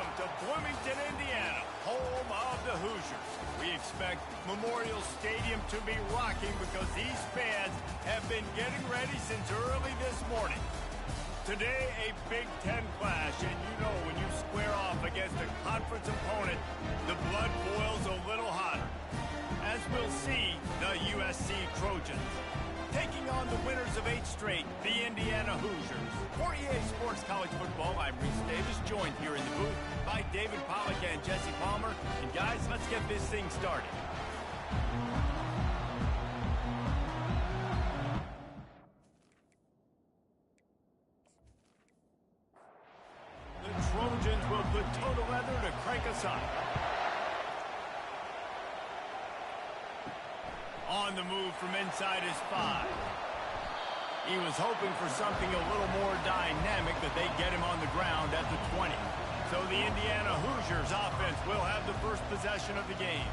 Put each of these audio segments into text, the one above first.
Welcome to Bloomington, Indiana, home of the Hoosiers. We expect Memorial Stadium to be rocking because these fans have been getting ready since early this morning. Today, a Big Ten clash, and you know when you square off against a conference opponent, the blood boils a little hotter. As we'll see, the USC Trojans taking on the winners of 8 straight, the Indiana Hoosiers. For EA Sports College Football, I'm Reese Davis, joined here in the booth by David Pollack and Jesse Palmer. And guys, let's get this thing started. The Trojans will put toe to leather to crank us up. On the move from inside his 5. He was hoping for something a little more dynamic, that they get him on the ground at the 20. So the Indiana Hoosiers offense will have the first possession of the game.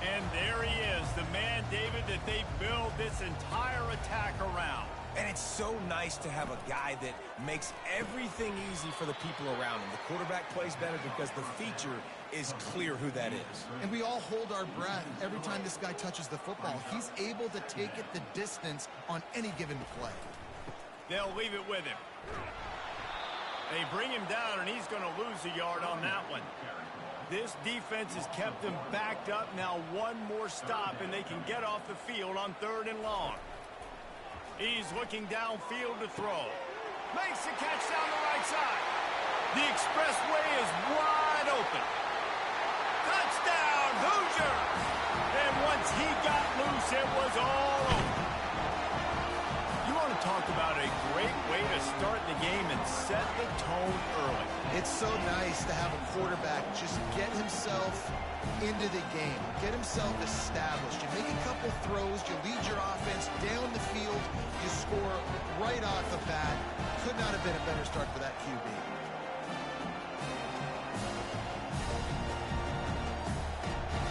And there he is, the man, David, that they build this entire attack around. And it's so nice to have a guy that makes everything easy for the people around him. The quarterback plays better because the feature is clear who that is. And we all hold our breath every time this guy touches the football. He's able to take it the distance on any given play. They'll leave it with him. They bring him down, and he's going to lose a yard on that one. This defense has kept them backed up. Now one more stop, and they can get off the field on 3rd and long. He's looking downfield to throw. Makes the catch down the right side. The expressway is wide open. Touchdown, Hoosiers! And once he got loose, it was all over. You want to talk about a great way to start the game and set the tone early. It's so nice to have a quarterback just get himself into the game, get himself established. You make a couple throws, you lead your offense down the field, you score right off the bat. Could not have been a better start for that QB.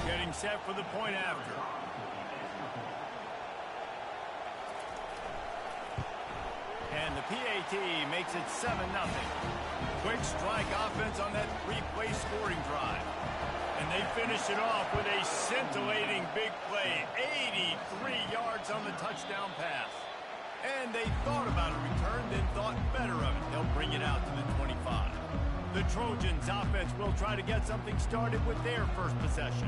Getting set for the point after. And the PAT makes it 7-0. Quick strike offense on that 3-play scoring drive. And they finish it off with a scintillating big play. 83 yards on the touchdown pass. And they thought about a return, then thought better of it. They'll bring it out to the 25. The Trojans offense will try to get something started with their first possession.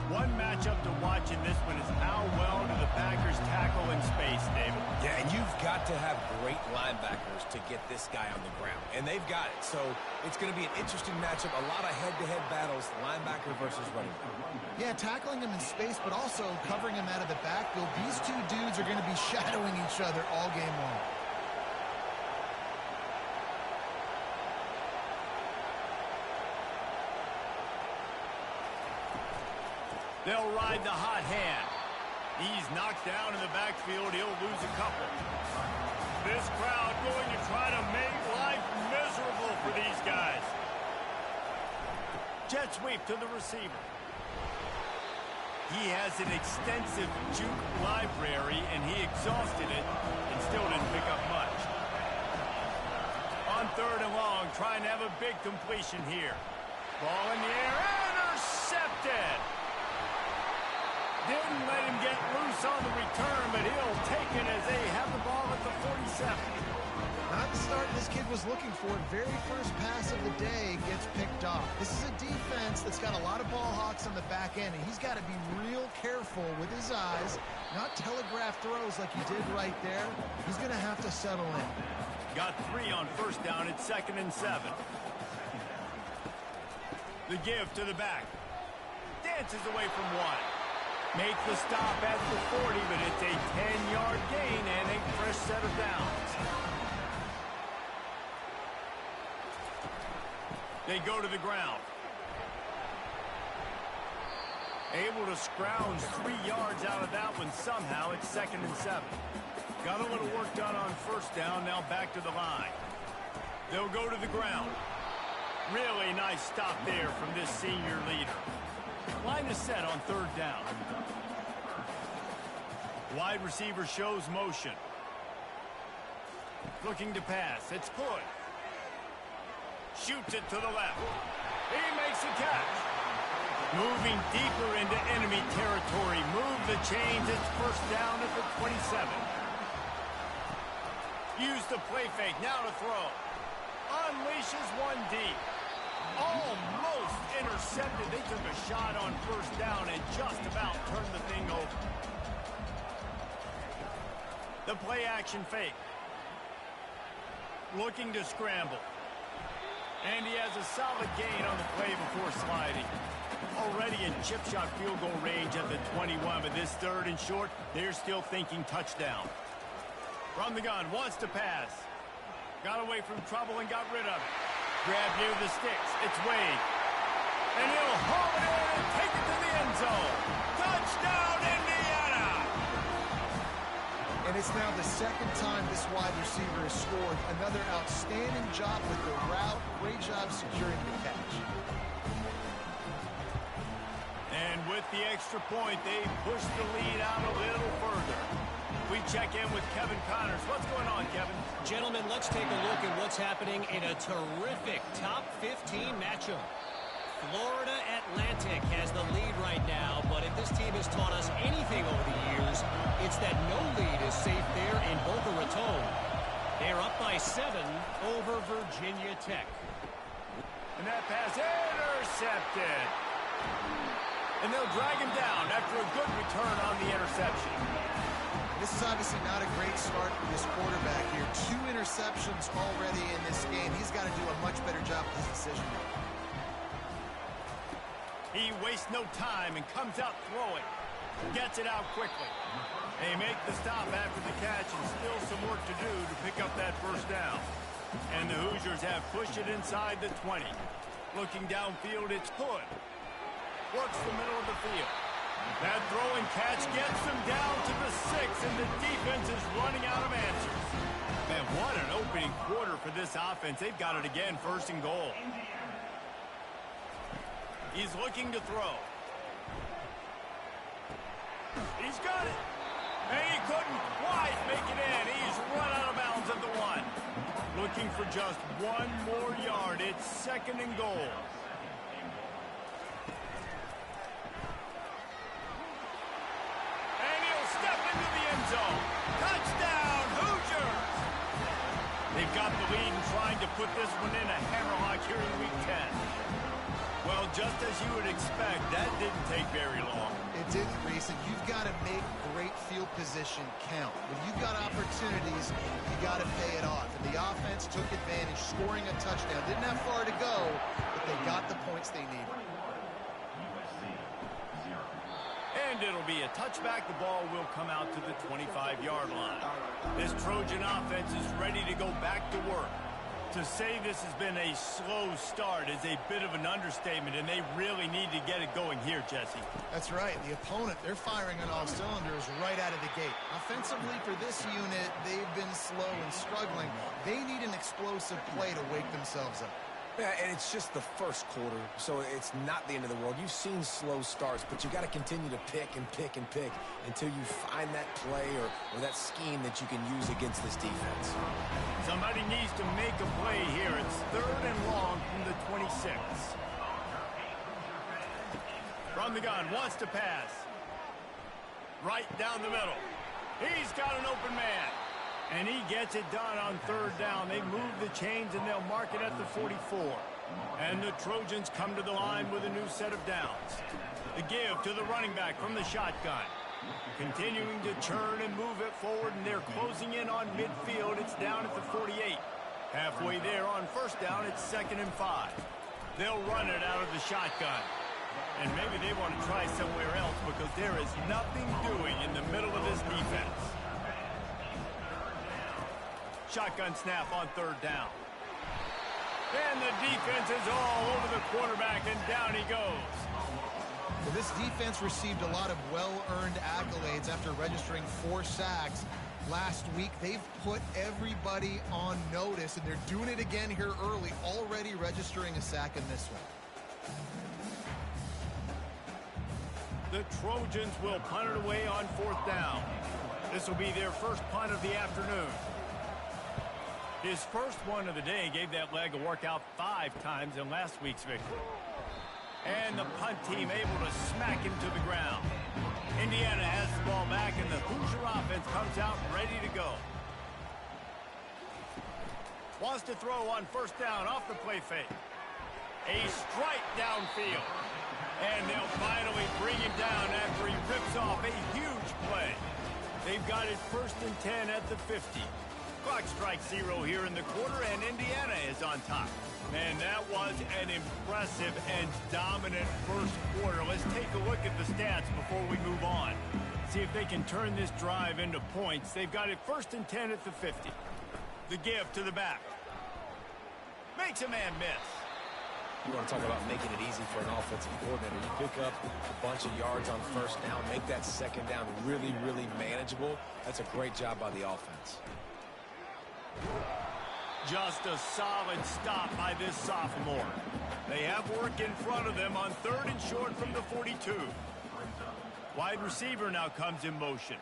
One matchup to watch in this one is how well do the Packers tackle in space, David? Yeah, and you've got to have great linebackers to get this guy on the ground. And they've got it. So it's going to be an interesting matchup. A lot of head-to-head battles, linebacker versus running back. Yeah, tackling him in space, but also covering him out of the backfield. These two dudes are going to be shadowing each other all game long. They'll ride the hot hand. He's knocked down in the backfield. He'll lose a couple. This crowd going to try to make life miserable for these guys. Jet sweep to the receiver. He has an extensive juke library, and he exhausted it and still didn't pick up much. On 3rd and long, trying to have a big completion here. Ball in the air, intercepted. Didn't let him get loose on the return, but he'll take it as they have the ball at the 47. Not the start this kid was looking for. Very first pass of the day gets picked off. This is a defense that's got a lot of ball hawks on the back end, and he's got to be real careful with his eyes, not telegraph throws like he did right there. He's going to have to settle in. Got 3 on 1st down. It's 2nd and 7. The give to the back. Dances away from 1. Make the stop at the 40, but it's a 10-yard gain and a fresh set of downs. They go to the ground. Able to scrounge 3 yards out of that one somehow. It's 2nd and 7. Got a little work done on 1st down, now back to the line. They'll go to the ground. Really nice stop there from this senior leader. Line is set on 3rd down. Wide receiver shows motion. Looking to pass. It's good. Shoots it to the left. He makes the catch. Moving deeper into enemy territory. Move the chains. It's first down at the 27. Use the play fake. Now to throw. Unleashes one deep. Almost intercepted. They took a shot on first down and just about turned the thing over. The play action fake. Looking to scramble. And he has a solid gain on the play before sliding. Already in chip shot field goal range at the 21, but this third and short, they're still thinking touchdown. From the gun, wants to pass. Got away from trouble and got rid of it. Grab near the sticks. It's Wade. And he'll haul it in and take it to the end zone. Touchdown, Indiana! And it's now the second time this wide receiver has scored. Another outstanding job with the route. Great job securing the catch. And with the extra point, they push the lead out a little further. We check in with Kevin Connors. What's going on, Kevin? Gentlemen, let's take a look at what's happening in a terrific top 15 matchup. Florida Atlantic has the lead right now, but if this team has taught us anything over the years, it's that no lead is safe there in Boca Raton. They're up by 7 over Virginia Tech. And that pass intercepted. And they'll drag him down after a good return on the interception. This is obviously not a great start for this quarterback here. 2 interceptions already in this game. He's got to do a much better job with his decision making. He wastes no time and comes out throwing. Gets it out quickly. They make the stop after the catch and still some work to do to pick up that first down. And the Hoosiers have pushed it inside the 20. Looking downfield, it's Hood. Works the middle of the field. That throwing catch gets them down to the 6, and the defense is running out of answers. Man, what an opening quarter for this offense. They've got it again, first and goal. He's looking to throw. He's got it. And he couldn't quite make it in. He's run out of bounds at the 1. Looking for just 1 more yard. It's second and goal. And he'll step into the end zone. Touchdown, Hoosiers! They've got the lead and trying to put this one in a hammerlock here in Week 10. Well, just as you would expect, that didn't take very long. It didn't, Reese, and you've got to make great field position count. When you've got opportunities, you got to pay it off. And the offense took advantage, scoring a touchdown. Didn't have far to go, but they got the points they needed. And it'll be a touchback. The ball will come out to the 25-yard line. This Trojan offense is ready to go back to work. To say this has been a slow start is a bit of an understatement, and they really need to get it going here, Jesse. That's right. The opponent, they're firing on all cylinders right out of the gate. Offensively, for this unit, they've been slow and struggling. They need an explosive play to wake themselves up. Yeah, and it's just the first quarter, so it's not the end of the world. You've seen slow starts, but you got to continue to pick and pick and pick until you find that play or that scheme that you can use against this defense. Somebody needs to make a play here. It's third and long from the 26. From the gun, wants to pass. Right down the middle. He's got an open man. And he gets it done on third down. They move the chains, and they'll mark it at the 44. And the Trojans come to the line with a new set of downs. The give to the running back from the shotgun. Continuing to churn and move it forward, and they're closing in on midfield. It's down at the 48. Halfway there on first down, it's 2nd and 5. They'll run it out of the shotgun. And maybe they want to try somewhere else because there is nothing doing in the middle of this defense. Shotgun snap on third down. And the defense is all over the quarterback, and down he goes. Well, this defense received a lot of well-earned accolades after registering 4 sacks last week. They've put everybody on notice, and they're doing it again here early, already registering a sack in this one. The Trojans will punt it away on 4th down. This will be their first punt of the afternoon. His first one of the day gave that leg a workout 5 times in last week's victory. And the punt team able to smack him to the ground. Indiana has the ball back, and the Hoosier offense comes out ready to go. Wants to throw on first down off the play fake. A strike downfield. And they'll finally bring him down after he rips off a huge play. They've got it 1st and 10 at the 50. Clock strikes 0 here in the quarter, and Indiana is on top. Man, that was an impressive and dominant first quarter. Let's take a look at the stats before we move on. See if they can turn this drive into points. They've got it 1st and 10 at the 50. The give to the back. Makes a man miss. You want to talk about making it easy for an offensive coordinator. You pick up a bunch of yards on first down, make that second down really, really manageable. That's a great job by the offense. Just a solid stop by this sophomore. They have work in front of them on 3rd and short from the 42. Wide receiver now comes in motion.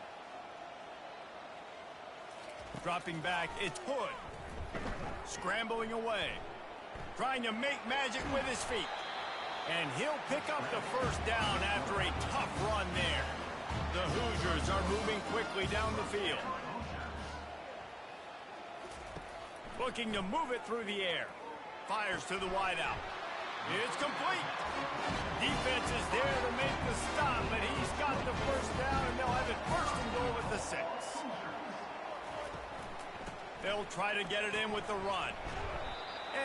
Dropping back, it's Hood. Scrambling away. Trying to make magic with his feet. And he'll pick up the first down after a tough run there. The Hoosiers are moving quickly down the field. Looking to move it through the air. Fires to the wideout. It's complete. Defense is there to make the stop, but he's got the first down, and they'll have it 1st and goal at the 6. They'll try to get it in with the run.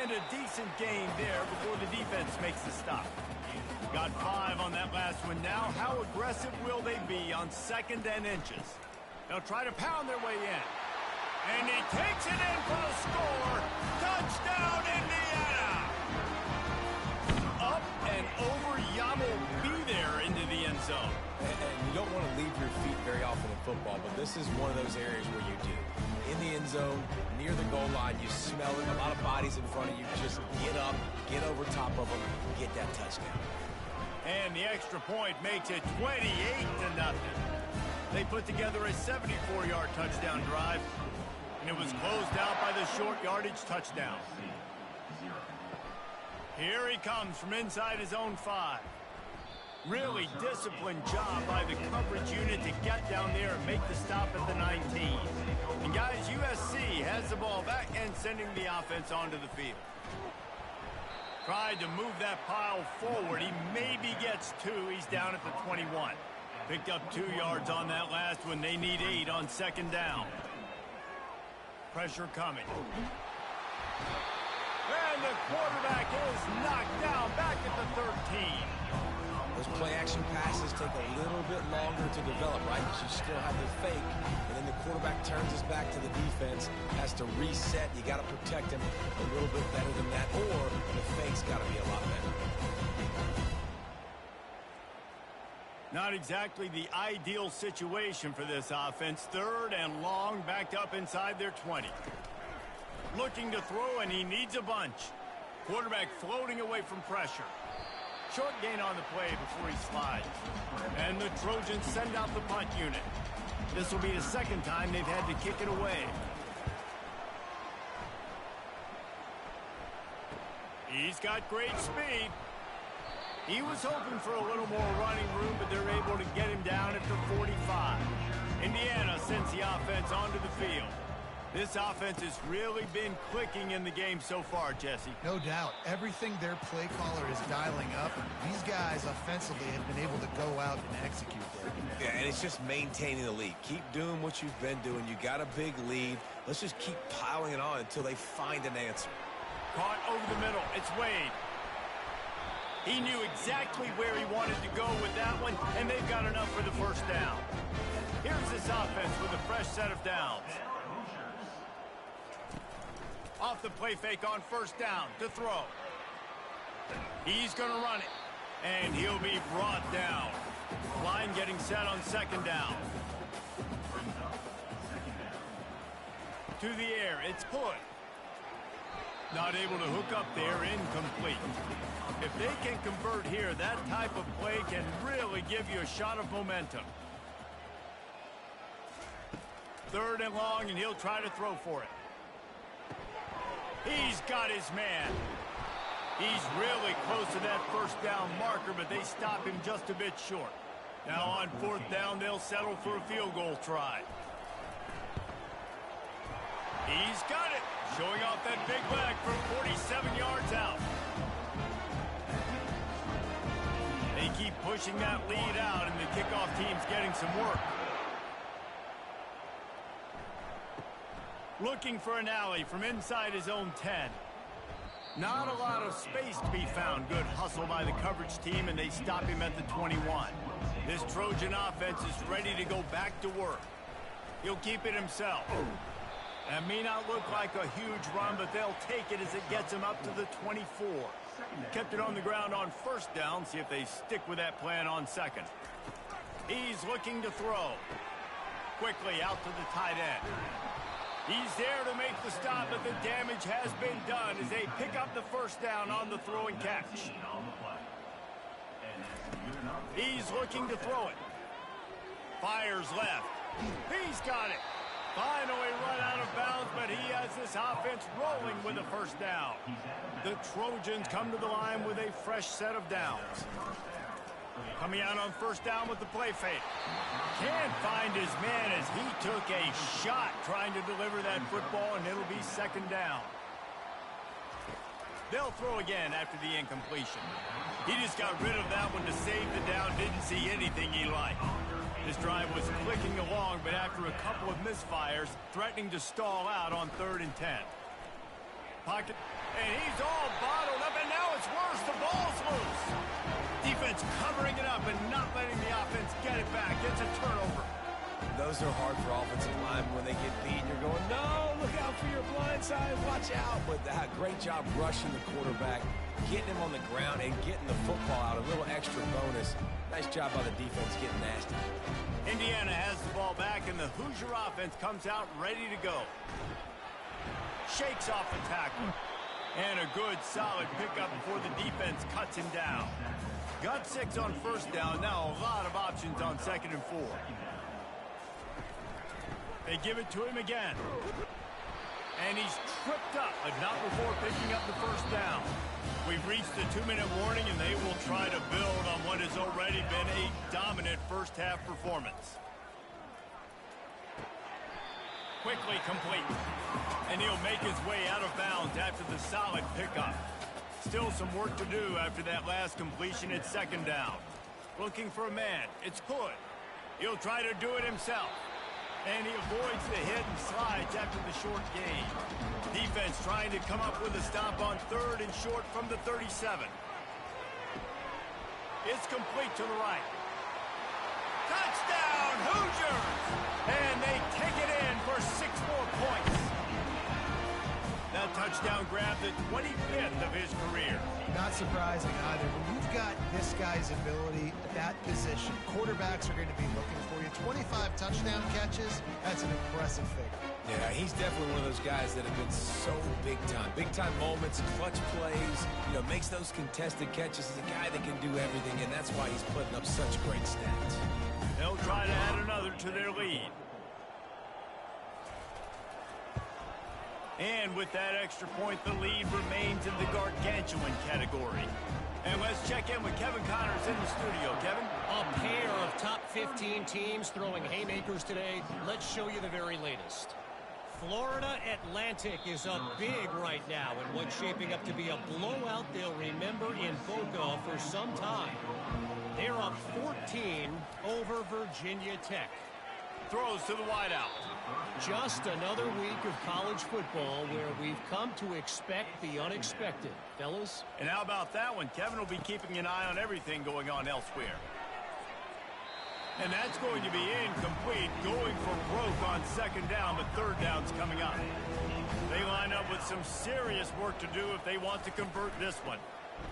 And a decent gain there before the defense makes the stop. Got 5 on that last one. Now, how aggressive will they be on 2nd and inches? They'll try to pound their way in. And he takes it in for the score. Touchdown, Indiana! Up and over. Yam will be there into the end zone. And you don't want to leave your feet very often in football, but this is one of those areas where you do. In the end zone, near the goal line, you smell it. A lot of bodies in front of you. Just get up, get over top of them, get that touchdown. And the extra point makes it 28-0. They put together a 74-yard touchdown drive. And it was closed out by the short yardage touchdown. Here he comes from inside his own 5. Really disciplined job by the coverage unit to get down there and make the stop at the 19. And guys, USC has the ball back and sending the offense onto the field. Tried to move that pile forward. He maybe gets 2. He's down at the 21. Picked up 2 yards on that last one. They need 8 on 2nd down. Pressure coming. And the quarterback is knocked down back at the 13. Those play-action passes take a little bit longer to develop, right? Because you still have the fake, and then the quarterback turns his back to the defense, has to reset. You got to protect him a little bit better than that, or the fake's got to be a lot better. Not exactly the ideal situation for this offense. 3rd and long, backed up inside their 20. Looking to throw, and he needs a bunch. Quarterback floating away from pressure. Short gain on the play before he slides. And the Trojans send out the punt unit. This will be the 2nd time they've had to kick it away. He's got great speed. He was hoping for a little more running room, but they're able to get him down at the 45. Indiana sends the offense onto the field. This offense has really been clicking in the game so far, Jesse. No doubt. Everything their play caller is dialing up. These guys offensively have been able to go out and execute there. Yeah, and it's just maintaining the lead. Keep doing what you've been doing. You got a big lead. Let's just keep piling it on until they find an answer. Caught over the middle. It's Wade. He knew exactly where he wanted to go with that one, and they've got enough for the first down. Here's this offense with a fresh set of downs. Off the play fake on first down to throw. He's going to run it, and he'll be brought down. Line getting set on 2nd down. To the air, it's Hood. Not able to hook up there, incomplete. If they can convert here, that type of play can really give you a shot of momentum. 3rd and long, and he'll try to throw for it. He's got his man. He's really close to that first down marker, but they stop him just a bit short. Now on fourth down, they'll settle for a field goal try. He's got it, showing off that big leg from 47 yards out. They keep pushing that lead out, and the kickoff team's getting some work. Looking for an alley from inside his own 10. Not a lot of space to be found. Good hustle by the coverage team, and they stop him at the 21. This Trojan offense is ready to go back to work. He'll keep it himself. That may not look like a huge run, but they'll take it as it gets him up to the 24. Kept it on the ground on first down. See if they stick with that plan on second. He's looking to throw. Quickly out to the tight end. He's there to make the stop, but the damage has been done as they pick up the first down on the throw and catch. He's looking to throw it. Fires left. He's got it. Finally run out of bounds, but he has this offense rolling with a first down. The Trojans come to the line with a fresh set of downs. Coming out on first down with the play fake. Can't find his man as he took a shot trying to deliver that football, and it'll be second down. They'll throw again after the incompletion. He just got rid of that one to save the down, didn't see anything he liked. This drive was clicking along, but after a couple of misfires, threatening to stall out on 3rd and 10. Pocket, and he's all bottled up, and now it's worse. The ball's loose. Defense covering it up and not letting the offense get it back. It's a turnover. Those are hard for offensive linemen when they get beat. You're going, no, look out for your blind side, watch out. But great job rushing the quarterback, getting him on the ground and getting the football out. A little extra bonus. Nice job by the defense getting nasty. Indiana has the ball back, and the Hoosier offense comes out ready to go. Shakes off the tackle. And a good, solid pickup before the defense cuts him down. Got 6 on first down. Now a lot of options on 2nd and 4. They give it to him again. And he's tripped up, but not before picking up the first down. We've reached the 2-minute warning, and they will try to build on what has already been a dominant first-half performance. Quickly complete. And he'll make his way out of bounds after the solid pickup. Still some work to do after that last completion at 2nd down. Looking for a man. It's Hood. He'll try to do it himself. And he avoids the hit and slides after the short gain. Defense trying to come up with a stop on 3rd and short from the 37. It's complete to the right. Touchdown, Hoosiers! And they take it in for 6 more points. That touchdown grabbed the 25th of his career. Not surprising either. When you've got this guy's ability at that position, quarterbacks are going to be looking for you. 25 touchdown catches, that's an impressive figure. Yeah, he's definitely one of those guys that have been so big time. Big time moments, clutch plays, makes those contested catches. He's a guy that can do everything, and that's why he's putting up such great stats. They'll try to add another to their lead. And with that extra point, the lead remains in the gargantuan category. And let's check in with Kevin Connors in the studio. Kevin? A pair of top 15 teams throwing haymakers today. Let's show you the very latest. Florida Atlantic is up big right now in what's shaping up to be a blowout they'll remember in Boca for some time. They're up 14 over Virginia Tech. Throws to the wideout. Just another week of college football where we've come to expect the unexpected. Fellas? And how about that one? Kevin will be keeping an eye on everything going on elsewhere. And that's going to be incomplete, going for broke on 2nd down, but 3rd down's coming up. They line up with some serious work to do if they want to convert this one.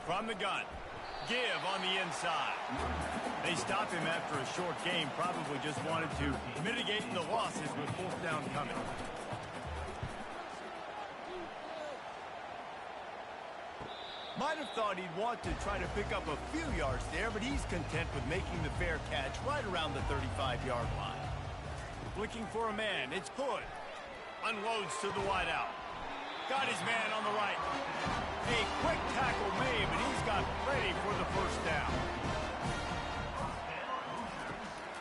From the gun. Give on the inside. They stop him after a short game. Probably just wanted to mitigate the losses with 4th down coming. Might have thought he'd want to try to pick up a few yards there, but he's content with making the fair catch right around the 35-yard line. Looking for a man. It's Hood. Unloads to the wideout. Got his man on the right. A quick tackle made, but he's got ready for the first down.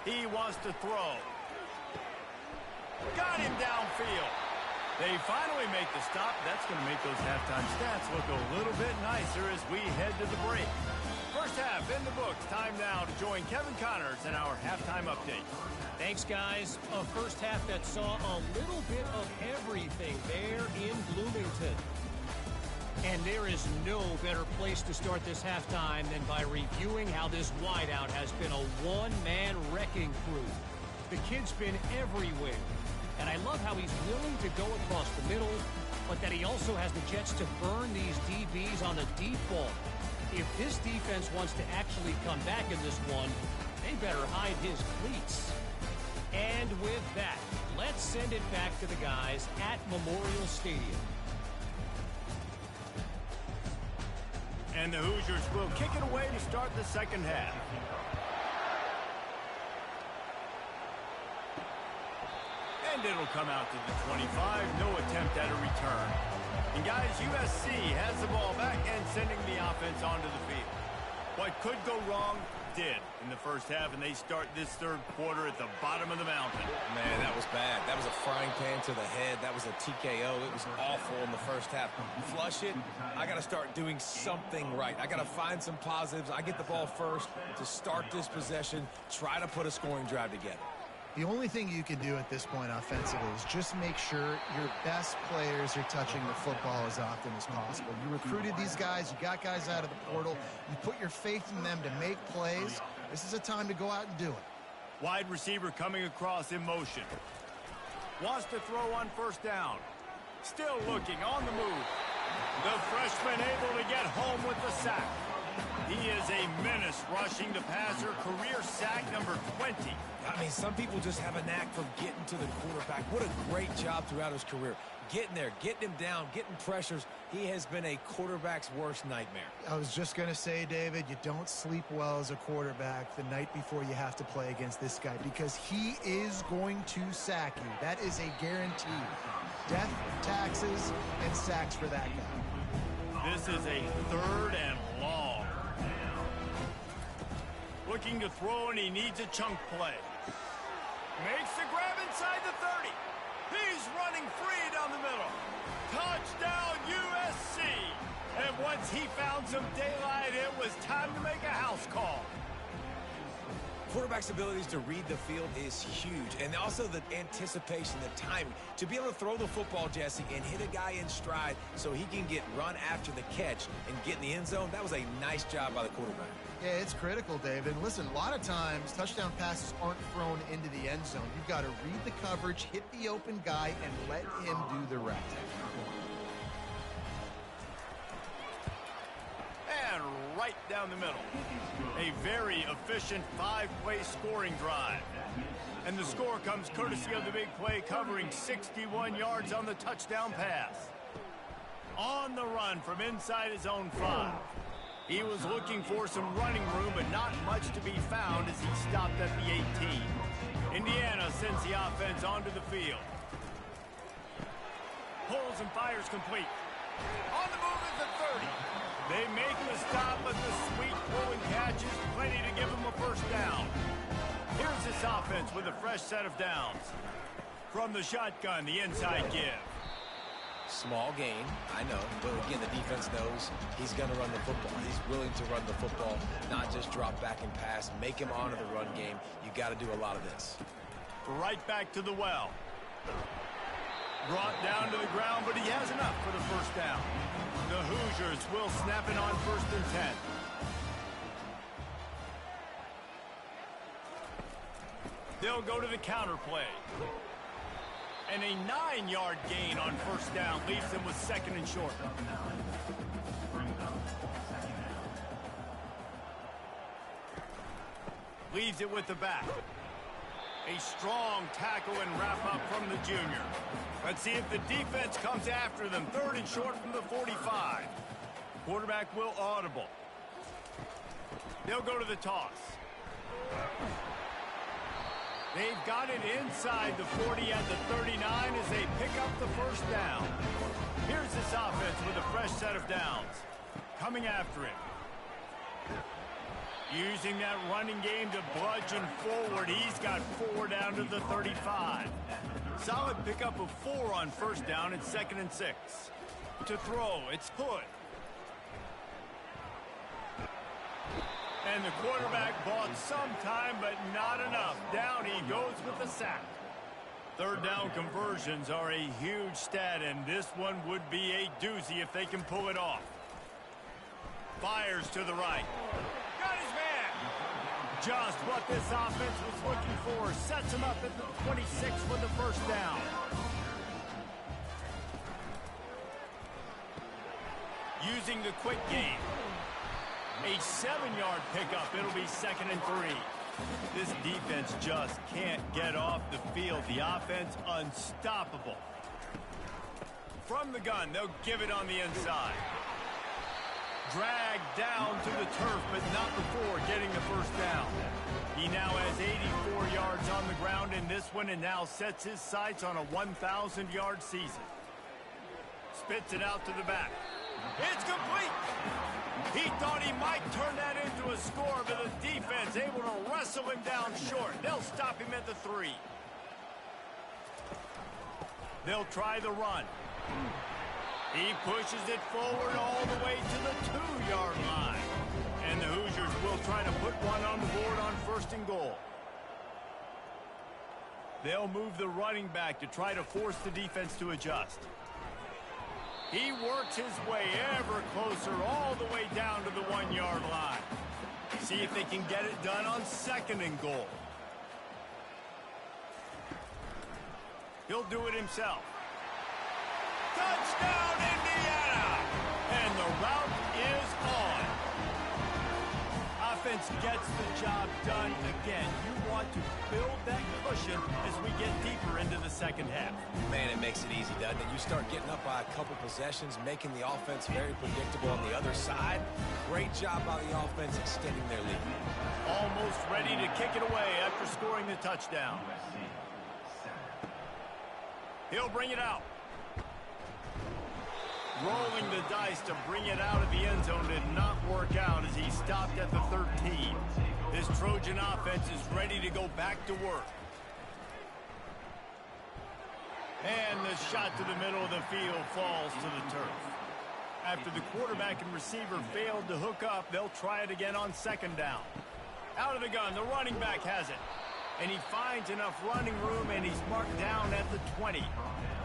He wants to throw. Got him downfield. They finally make the stop. That's going to make those halftime stats look a little bit nicer as we head to the break. First half in the books. Time now to join Kevin Connors in our halftime update. Thanks, guys. A first half that saw a little bit of everything there in Bloomington. And there is no better place to start this halftime than by reviewing how this wideout has been a one-man wrecking crew. The kid's been everywhere. And I love how he's willing to go across the middle, but that he also has the jets to burn these DBs on a deep ball. If this defense wants to actually come back in this one, they better hide his cleats. And with that, let's send it back to the guys at Memorial Stadium. And the Hoosiers will kick it away to start the second half. And it'll come out to the 25. No attempt at a return. And guys, USC has the ball back and sending the offense onto the field. What could go wrong did in the first half, and they start this third quarter at the bottom of the mountain. Man, that was bad. That was a frying pan to the head. That was a TKO. It was awful in the first half. Flush it. I got to start doing something right. I got to find some positives. I get the ball first to start this possession, try to put a scoring drive together. The only thing you can do at this point offensively is just make sure your best players are touching the football as often as possible. You recruited these guys. You got guys out of the portal. You put your faith in them to make plays. This is a time to go out and do it. Wide receiver coming across in motion. Wants to throw on first down. Still looking on the move. The freshman able to get home with the sack. He is a menace rushing the passer. Career sack number 20. I mean, some people just have a knack for getting to the quarterback. What a great job throughout his career. Getting there, getting him down, getting pressures. He has been a quarterback's worst nightmare. I was just going to say, David, you don't sleep well as a quarterback the night before you have to play against this guy because he is going to sack you. That is a guarantee. Death, taxes, and sacks for that guy. This is a third and long. Looking to throw, and he needs a chunk play. Makes the grab inside the 30. He's running free down the middle. Touchdown, USC. And once he found some daylight, it was time to make a house call. Quarterback's abilities to read the field is huge. And also the anticipation, the timing. To be able to throw the football, Jesse, and hit a guy in stride so he can get run after the catch and get in the end zone, that was a nice job by the quarterback. Yeah, it's critical, David. Listen, a lot of times touchdown passes aren't thrown into the end zone. You've got to read the coverage, hit the open guy, and let him do the rest. And right down the middle. A very efficient five-play scoring drive. And the score comes courtesy of the big play covering 61 yards on the touchdown pass. On the run from inside his own 5. He was looking for some running room, but not much to be found as he stopped at the 18. Indiana sends the offense onto the field. Pulls and fires complete. On the move is the 30. They make the stop, but the sweet pull and catch is plenty to give them a first down. Here's this offense with a fresh set of downs. From the shotgun, the inside give. Small gain, I know, but again, the defense knows he's going to run the football. He's willing to run the football, not just drop back and pass, make him honor the run game. You got to do a lot of this. Right back to the well. Brought down to the ground, but he has enough for the first down. The Hoosiers will snap it on 1st and 10. They'll go to the counter play. And a 9-yard gain on first down leaves them with 2nd and short. Leaves it with the back. A strong tackle and wrap up from the junior. Let's see if the defense comes after them. 3rd and short from the 45. Quarterback will audible. They'll go to the toss. They've got it inside the 40 at the 39 as they pick up the first down. Here's this offense with a fresh set of downs. Coming after him. Using that running game to bludgeon forward. He's got 4 down to the 35. Solid pickup of 4 on first down and 2nd and 6. To throw, it's Hood. And the quarterback bought some time, but not enough. Down he goes with the sack. 3rd down conversions are a huge stat, and this one would be a doozy if they can pull it off. Fires to the right. Got his man. Just what this offense was looking for. Sets him up at the 26 for the first down. Using the quick game. A 7-yard pickup. It'll be 2nd and 3. This defense just can't get off the field. The offense unstoppable. From the gun, they'll give it on the inside. Dragged down to the turf, but not before getting the first down. He now has 84 yards on the ground in this one and now sets his sights on a 1,000-yard season. Spits it out to the back. It's complete. He thought he might turn that into a score, but the defense able to wrestle him down short. They'll stop him at the 3. They'll try the run. He pushes it forward all the way to the 2-yard line. And the Hoosiers will try to put one on the board on 1st and goal. They'll move the running back to try to force the defense to adjust. He works his way ever closer all the way down to the 1-yard line. See if they can get it done on 2nd and goal. He'll do it himself. Touchdown, Indiana! And the route is on. Offense gets the job done again. You want to build that cushion as we get deeper into the 2nd half. Man, it makes it easy, doesn't it? You start getting up by a couple possessions, making the offense very predictable on the other side. Great job by the offense extending their lead. Almost ready to kick it away after scoring the touchdown. He'll bring it out. Rolling the dice to bring it out of the end zone did not work out as he stopped at the 13. This Trojan offense is ready to go back to work. And the shot to the middle of the field falls to the turf. After the quarterback and receiver failed to hook up, they'll try it again on 2nd down. Out of the gun, the running back has it. And he finds enough running room, and he's marked down at the 20.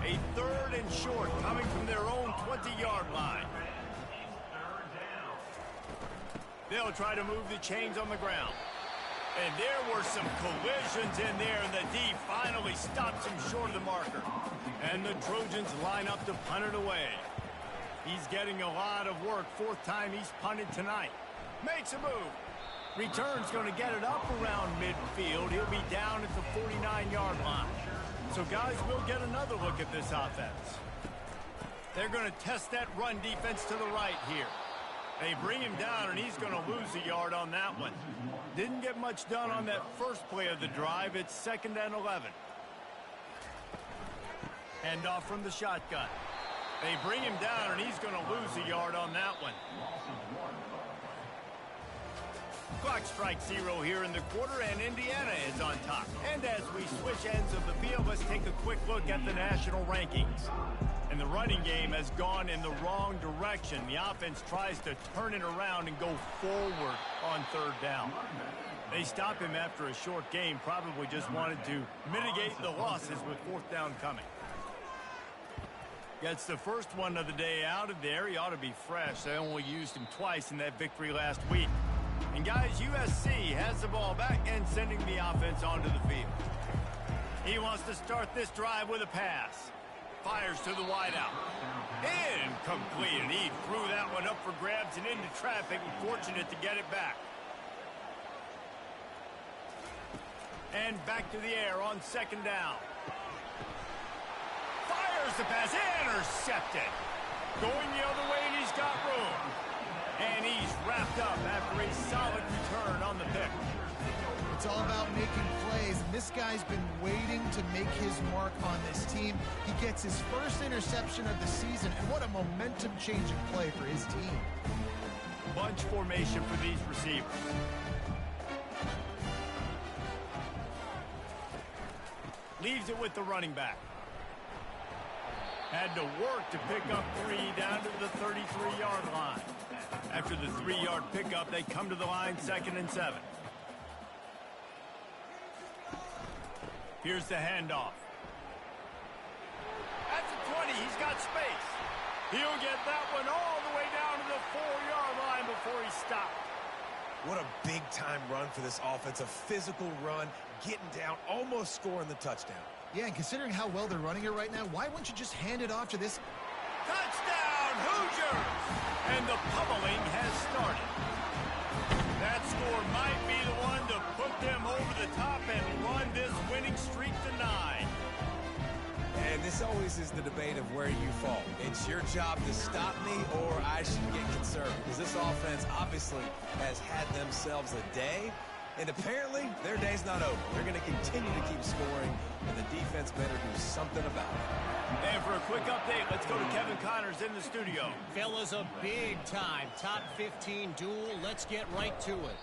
A 3rd and short coming from their own 20-yard line. They'll try to move the chains on the ground. And there were some collisions in there, and the D finally stops him short of the marker. And the Trojans line up to punt it away. He's getting a lot of work. 4th time he's punted tonight. Makes a move. Return's going to get it up around midfield. He'll be down at the 49-yard line. So, guys, we'll get another look at this offense. They're going to test that run defense to the right here. They bring him down, and he's going to lose a yard on that one. Didn't get much done on that first play of the drive. It's 2nd and 11. Hand off from the shotgun. They bring him down, and he's going to lose a yard on that one. Clock strikes 0 here in the quarter, and Indiana is on top. And as we switch ends of the field, let's take a quick look at the national rankings. And the running game has gone in the wrong direction. The offense tries to turn it around and go forward on 3rd down. They stop him after a short game, probably just wanted to mitigate the losses with 4th down coming. Gets the first one of the day out of there. He ought to be fresh. They only used him twice in that victory last week. And guys, USC has the ball back and sending the offense onto the field. He wants to start this drive with a pass. Fires to the wideout. Incomplete, and he threw that one up for grabs and into traffic, and fortunate to get it back. And back to the air on 2nd down. Fires the pass, intercepted. Going the other way, and he's got room. And he's wrapped up after a solid return on the pick. It's all about making plays, and this guy's been waiting to make his mark on this team. He gets his first interception of the season, and what a momentum-changing play for his team. Bunch formation for these receivers. Leaves it with the running back. Had to work to pick up 3 down to the 33-yard line. After the 3-yard pickup, they come to the line 2nd and 7. Here's the handoff. At the 20, he's got space. He'll get that one all the way down to the 4-yard line before he stopped. What a big-time run for this offense. A physical run, getting down, almost scoring the touchdown. Yeah, and considering how well they're running it right now, why wouldn't you just hand it off to this? Touchdown, Hoosiers! And the pummeling has started. That score might be the one to put them over the top and run this winning streak to 9. And this always is the debate of where you fall. It's your job to stop me, or I should get concerned. Because this offense obviously has had themselves a day, and apparently their day's not over. They're going to continue to keep scoring, and the defense better do something about it. And for a quick update, let's go to Kevin Connors in the studio. Fellas, a big-time top 15 duel. Let's get right to it.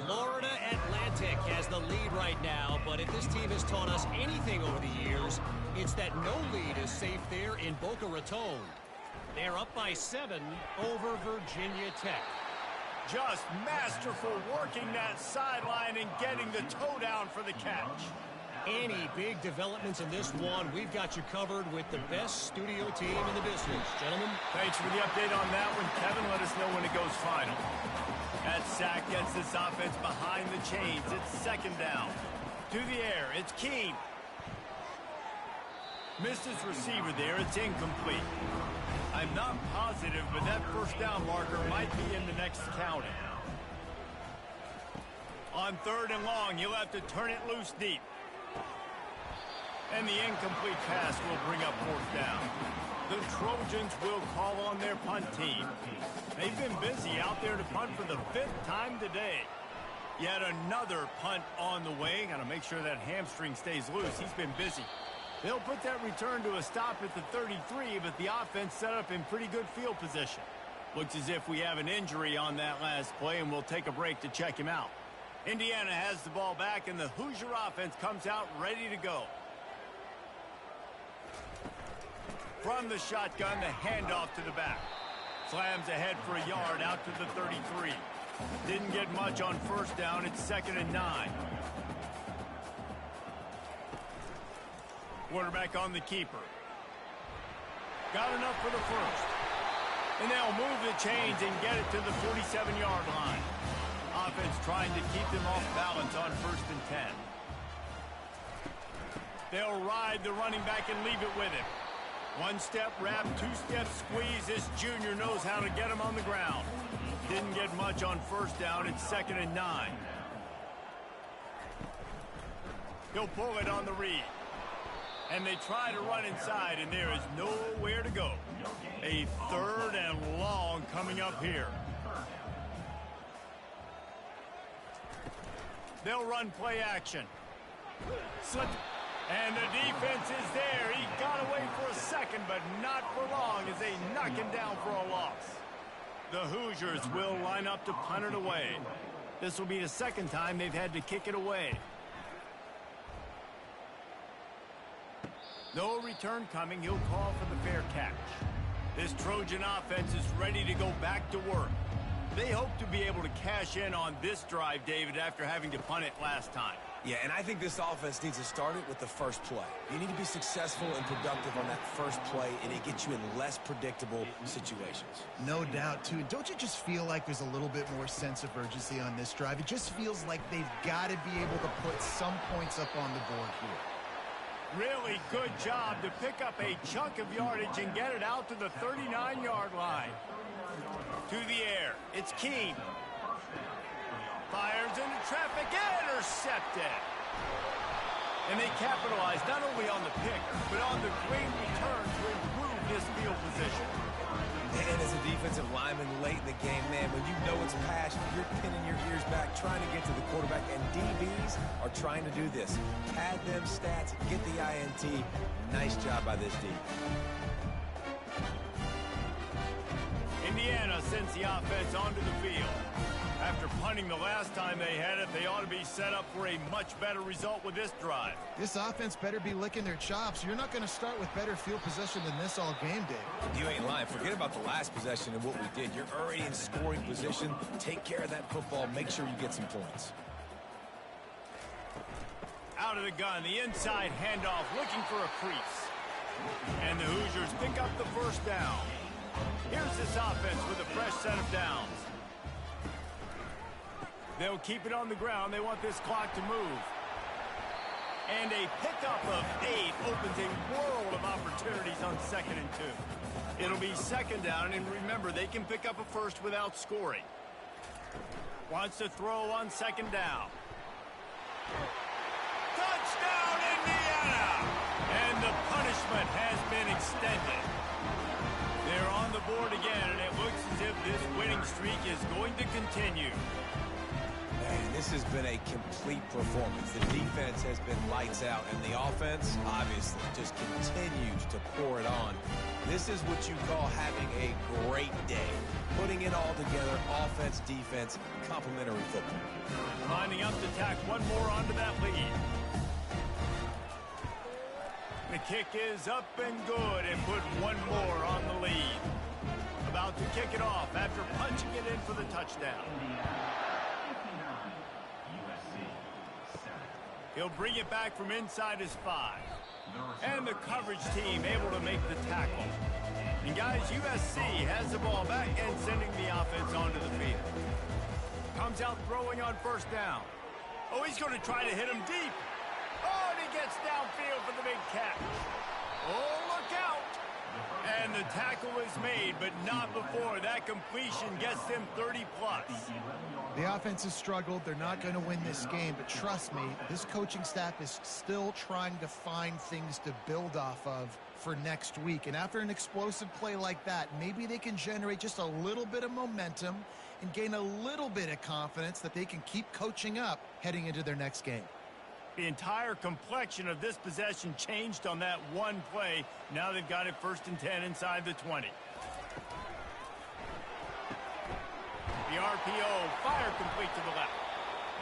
Florida Atlantic has the lead right now, but if this team has taught us anything over the years, it's that no lead is safe there in Boca Raton. They're up by 7 over Virginia Tech. Just masterful working that sideline and getting the toe down for the catch. Any big developments in this one, we've got you covered with the best studio team in the business. Gentlemen. Thanks for the update on that one, Kevin. Let us know when it goes final. That sack gets this offense behind the chains. It's 2nd down. To the air, it's Keene. Missed his receiver there. It's incomplete. I'm not positive, but that 1st down marker might be in the next counting. On 3rd and long, he'll have to turn it loose deep. And the incomplete pass will bring up 4th down. The Trojans will call on their punt team. They've been busy out there to punt for the 5th time today. Yet another punt on the way. Got to make sure that hamstring stays loose. He's been busy. They'll put that return to a stop at the 33, but the offense set up in pretty good field position. Looks as if we have an injury on that last play, and we'll take a break to check him out. Indiana has the ball back, and the Hoosier offense comes out ready to go. From the shotgun, the handoff to the back. Slams ahead for a yard out to the 33. Didn't get much on 1st down. It's 2nd and 9. Quarterback on the keeper. Got enough for the 1st. And they'll move the chains and get it to the 47-yard line. Offense trying to keep them off balance on 1st and 10. They'll ride the running back and leave it with him. 1-step wrap, 2-step squeeze. This junior knows how to get him on the ground. Didn't get much on 1st down. It's 2nd and 9. He'll pull it on the read. And they try to run inside, and there is nowhere to go. A 3rd and long coming up here. They'll run play action. And the defense is there. He got away for a second, but not for long as they knock him down for a loss. The Hoosiers will line up to punt it away. This will be the 2nd time they've had to kick it away. No return coming. He'll call for the fair catch. This Trojan offense is ready to go back to work. They hope to be able to cash in on this drive, David, after having to punt it last time. Yeah, and I think this offense needs to start it with the 1st play. You need to be successful and productive on that 1st play, and it gets you in less predictable situations. No doubt, too. Don't you just feel like there's a little bit more sense of urgency on this drive? It just feels like they've got to be able to put some points up on the board here. Really good job to pick up a chunk of yardage and get it out to the 39-yard line. To the air, it's Keene. Fires into traffic, intercepted. And they capitalize not only on the pick, but on the great return to improve this field position. And as a defensive lineman late in the game, man, when you know it's pass, you're pinning your ears back, trying to get to the quarterback, and DBs are trying to do this. Pad them stats, get the INT. Nice job by this D. Indiana sends the offense onto the field. After punting the last time they had it, they ought to be set up for a much better result with this drive. This offense better be licking their chops. You're not going to start with better field possession than this all game, Dave. You ain't lying. Forget about the last possession and what we did. You're already in scoring position. Take care of that football. Make sure you get some points. Out of the gun, the inside handoff, looking for a crease. And the Hoosiers pick up the first down. Here's this offense with a fresh set of downs. They'll keep it on the ground. They want this clock to move. And a pickup of 8 opens a world of opportunities on 2nd and 2. It'll be 2nd down, and remember, they can pick up a first without scoring. Wants to throw on 2nd down. Touchdown, Indiana! And the punishment has been extended. They're on the board again, and it looks as if this winning streak is going to continue. Man, this has been a complete performance. The defense has been lights out, and the offense, obviously, just continues to pour it on. This is what you call having a great day. Putting it all together, offense, defense, complementary football. Lining up to tack one more onto that lead. The kick is up and good, and put one more on the lead. About to kick it off after punching it in for the touchdown. He'll bring it back from inside his 5. And the coverage team able to make the tackle. And guys, USC has the ball back and sending the offense onto the field. Comes out throwing on 1st down. Oh, he's going to try to hit him deep. Oh, and he gets downfield for the big catch. Oh, look out. And the tackle is made, but not before that completion gets them 30-plus. The offense has struggled. They're not going to win this game, but trust me, this coaching staff is still trying to find things to build off of for next week. And after an explosive play like that, maybe they can generate just a little bit of momentum and gain a little bit of confidence that they can keep coaching up heading into their next game. The entire complexion of this possession changed on that one play. Now they've got it 1st and 10 inside the 20. The RPO, fire complete to the left.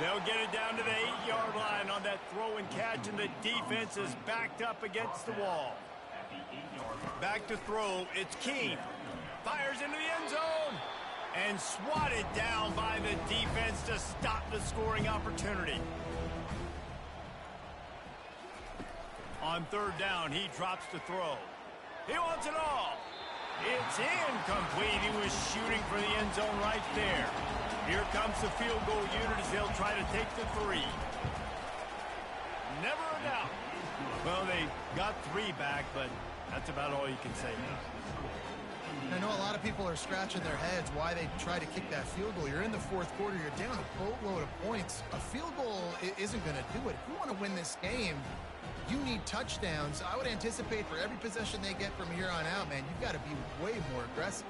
They'll get it down to the 8-yard line on that throw and catch, and the defense is backed up against the wall. Back to throw, it's Keene. Fires into the end zone. And swatted down by the defense to stop the scoring opportunity. On 3rd down, he drops to throw. He wants it all. It's incomplete. He was shooting for the end zone right there. Here comes the field goal unit as they'll try to take the 3. Never a doubt. Well, they got 3 back, but that's about all you can say. I know a lot of people are scratching their heads why they try to kick that field goal. You're in the 4th quarter. You're down a boatload of points. A field goal isn't going to do it. If you want to win this game, you need touchdowns. I would anticipate for every possession they get from here on out, man, you've got to be way more aggressive.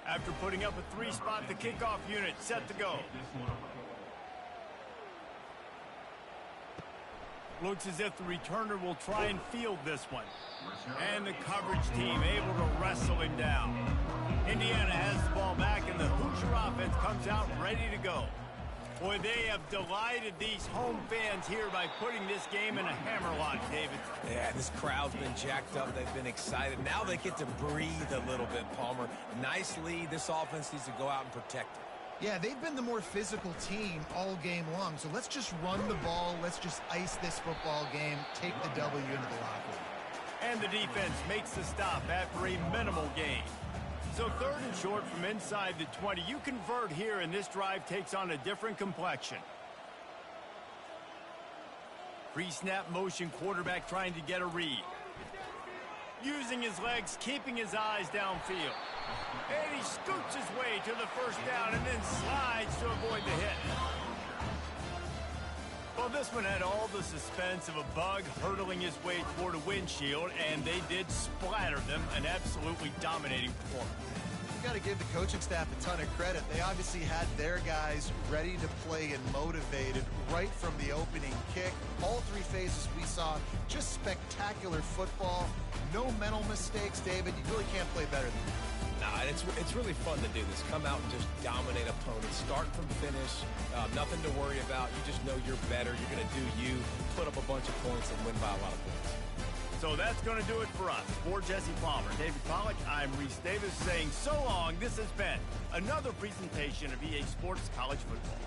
After putting up a 3-spot, the kickoff unit set to go. Looks as if the returner will try and field this one. And the coverage team able to wrestle him down. Indiana has the ball back, and the Hoosier offense comes out ready to go. Boy, they have delighted these home fans here by putting this game in a hammerlock, David. Yeah, this crowd's been jacked up. They've been excited. Now they get to breathe a little bit, Palmer. Nice lead. This offense needs to go out and protect it. Yeah, they've been the more physical team all game long. So let's just run the ball. Let's just ice this football game, take the W into the locker room. And the defense makes the stop after a minimal gain. So 3rd and short from inside the 20. You convert here, and this drive takes on a different complexion. Pre-snap motion, quarterback trying to get a read. Using his legs, keeping his eyes downfield. And he scoots his way to the 1st down and then slides to avoid the hit. Well, Well, this one had all the suspense of a bug hurtling his way toward a windshield, and they did splatter them, an absolutely dominating performance. You got to give the coaching staff a ton of credit. They obviously had their guys ready to play and motivated right from the opening kick. All three phases we saw, just spectacular football. No mental mistakes, David. You really can't play better than that. Nah, and it's really fun to do this. Come out and just dominate opponents. Start from finish. Nothing to worry about. You just know you're better. You're going to do you, put up a bunch of points, and win by a lot of points. So that's going to do it for us. For Jesse Palmer, David Pollack, I'm Reese Davis saying so long. This has been another presentation of EA Sports College Football.